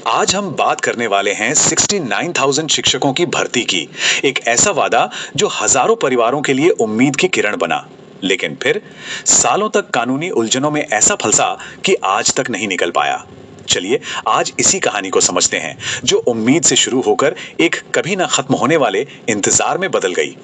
आज हम बात करने वाले हैं 69,000 शिक्षकों की भर्ती की। एक ऐसा वादा जो हजारों परिवारों के लिए उम्मीद की किरण बना, लेकिन फिर सालों तक कानूनी उलझनों में ऐसा फंसा कि आज तक नहीं निकल पाया। चलिए आज इसी कहानी को समझते हैं, जो उम्मीद से शुरू होकर एक कभी ना खत्म होने वाले इंतजार में बदल गई।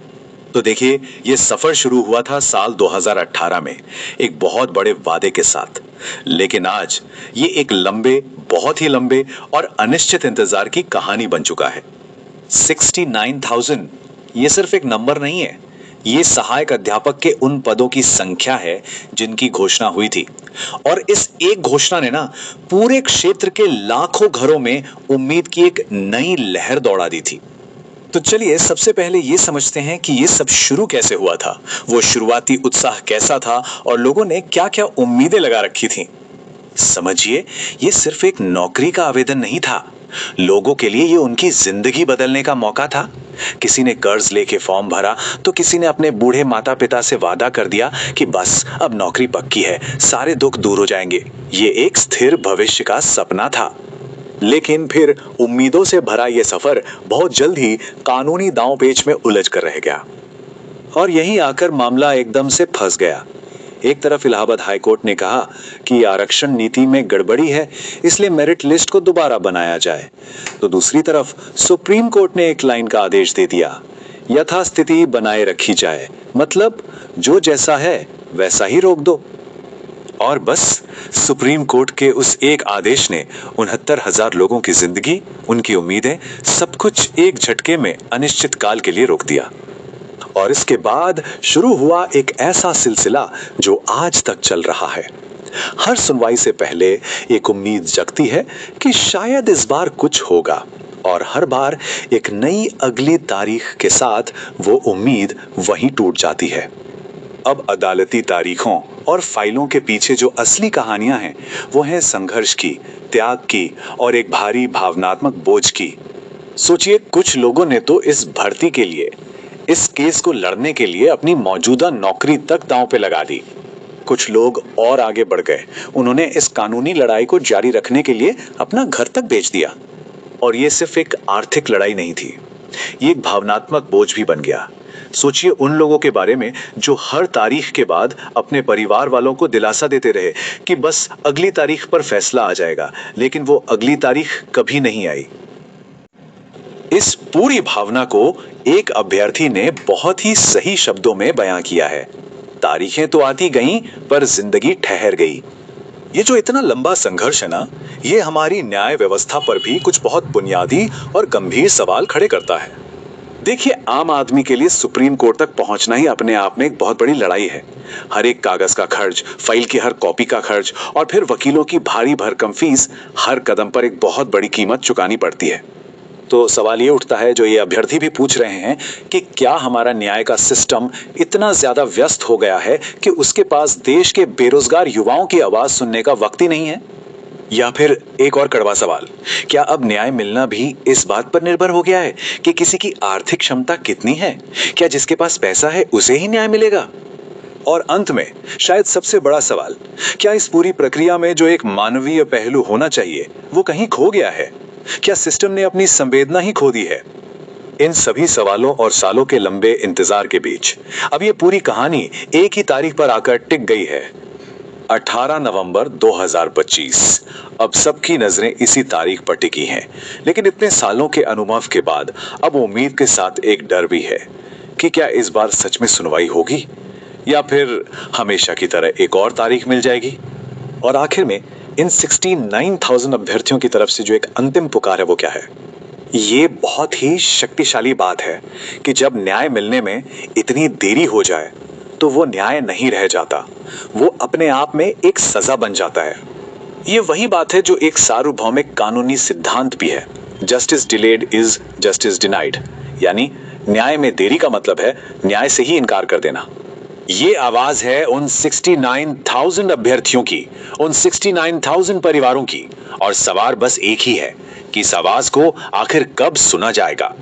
तो देखिए, ये सफर शुरू हुआ था साल 2018 में एक बहुत बड़े वादे के साथ। लेकिन आज ये एक लंबे, बहुत ही लंबे और अनिश्चित इंतजार की कहानी बन चुका है। 69,000 ये सिर्फ एक नंबर नहीं है, ये सहायक अध्यापक के उन पदों की संख्या है जिनकी घोषणा हुई थी। और इस एक घोषणा ने ना पूरे क्षेत्र के लाखों घरों में उम्मीद की एक नई लहर दौड़ा दी थी। तो चलिए सबसे पहले ये समझते हैं कि ये सब शुरू कैसे हुआ था, वो शुरुआती उत्साह कैसा था और लोगों ने क्या-क्या उम्मीदें लगा रखी थी। समझिए, ये सिर्फ एक नौकरी का आवेदन नहीं था, लोगों के लिए ये उनकी जिंदगी बदलने का मौका था। किसी ने कर्ज लेके फॉर्म भरा, तो किसी ने अपने बूढ़े माता पिता से वादा कर दिया कि बस अब नौकरी पक्की है, सारे दुख दूर हो जाएंगे। ये एक स्थिर भविष्य का सपना था। लेकिन फिर उम्मीदों से भरा यह सफर बहुत जल्द ही कानूनी दांव-पेच में उलझ कर रह गया। और यहीं आकर मामला एकदम से फंस गया। एक तरफ इलाहाबाद हाई कोर्ट ने कहा कि आरक्षण नीति में गड़बड़ी है, इसलिए मेरिट लिस्ट को दोबारा बनाया जाए। तो दूसरी तरफ सुप्रीम कोर्ट ने एक लाइन का आदेश दे दिया, यथास्थिति बनाए रखी जाए, मतलब जो जैसा है वैसा ही रोक दो। और बस सुप्रीम कोर्ट के उस एक आदेश ने 69,000 लोगों की जिंदगी, उनकी उम्मीदें, सब कुछ एक झटके में अनिश्चित काल के लिए रोक दिया। और इसके बाद शुरू हुआ एक ऐसा सिलसिला जो आज तक चल रहा है। हर सुनवाई से पहले एक उम्मीद जगती है कि शायद इस बार कुछ होगा, और हर बार एक नई अगली तारीख के साथ वो उम्मीद वहीं टूट जाती है। अब अदालती तारीखों और फाइलों के पीछे जो असली कहानियां हैं, वो हैं संघर्ष की, त्याग की और एक भारी भावनात्मक बोझ की। सोचिए, कुछ लोगों ने तो इस भर्ती के लिए, इस केस को लड़ने के लिए अपनी मौजूदा नौकरी तक दांव पे लगा दी। कुछ लोग और आगे बढ़ गए, उन्होंने इस कानूनी लड़ाई को जारी रखने के लिए अपना घर तक बेच दिया। और ये सिर्फ एक आर्थिक लड़ाई नहीं थी, ये एक भावनात्मक बोझ भी बन गया। सोचिए उन लोगों के बारे में जो हर तारीख के बाद अपने परिवार वालों को दिलासा देते रहे कि बस अगली तारीख पर फैसला आ जाएगा, लेकिन वो अगली तारीख कभी नहीं आई। इस पूरी भावना को एक अभ्यर्थी ने बहुत ही सही शब्दों में बयां किया है, तारीखें तो आती गईं पर जिंदगी ठहर गई। ये जो इतना लंबा संघर्ष है ना, ये हमारी न्याय व्यवस्था पर भी कुछ बहुत बुनियादी और गंभीर सवाल खड़े करता है। देखिए, आम आदमी के लिए सुप्रीम कोर्ट तक पहुंचना ही अपने आप में एक बहुत बड़ी लड़ाई है। हर एक कागज का खर्च, फाइल की हर कॉपी का खर्च और फिर वकीलों की भारी भरकम फीस, हर कदम पर एक बहुत बड़ी कीमत चुकानी पड़ती है। तो सवाल ये उठता है, जो ये अभ्यर्थी भी पूछ रहे हैं, कि क्या हमारा न्याय का सिस्टम इतना ज्यादा व्यस्त हो गया है कि उसके पास देश के बेरोजगार युवाओं की आवाज सुनने का वक्त ही नहीं है? या फिर एक और कड़वा सवाल, क्या अब न्याय मिलना भी इस बात पर निर्भर हो गया है कि किसी की आर्थिक क्षमता कितनी है? क्या जिसके पास पैसा है उसे ही न्याय मिलेगा? और अंत में शायद सबसे बड़ा सवाल, क्या इस पूरी प्रक्रिया में जो एक मानवीय पहलू होना चाहिए वो कहीं खो गया है? क्या सिस्टम ने अपनी संवेदना ही खो दी है? इन सभी सवालों और सालों के लंबे इंतजार के बीच अब ये पूरी कहानी एक ही तारीख पर आकर टिक गई है, 18 नवंबर 2025। अब सबकी नजरें इसी तारीख पर टिकी हैं। लेकिन इतने सालों के अनुभव के बाद अब उम्मीद के साथ एक डर भी है कि क्या इस बार सच में सुनवाई होगी, या फिर हमेशा की तरह एक और तारीख मिल जाएगी। और आखिर में इन 69,000 अभ्यर्थियों की तरफ से जो एक अंतिम पुकार है, वो क्या है? ये बहुत ही शक्तिशाली बात है कि जब न्याय मिलने में इतनी देरी हो जाए तो वो न्याय नहीं रह जाता, वो अपने आप में एक सजा बन जाता है। ये वही बात है जो एक सार्वभौमिक कानूनी सिद्धांत भी है, justice delayed is justice denied, यानी न्याय में देरी का मतलब है न्याय से ही इनकार कर देना। ये आवाज है उन 69,000 अभ्यर्थियों की, उन 69,000 परिवारों की, और सवाल बस एक ही है कि इस आवाज को आखिर कब सुना जाएगा।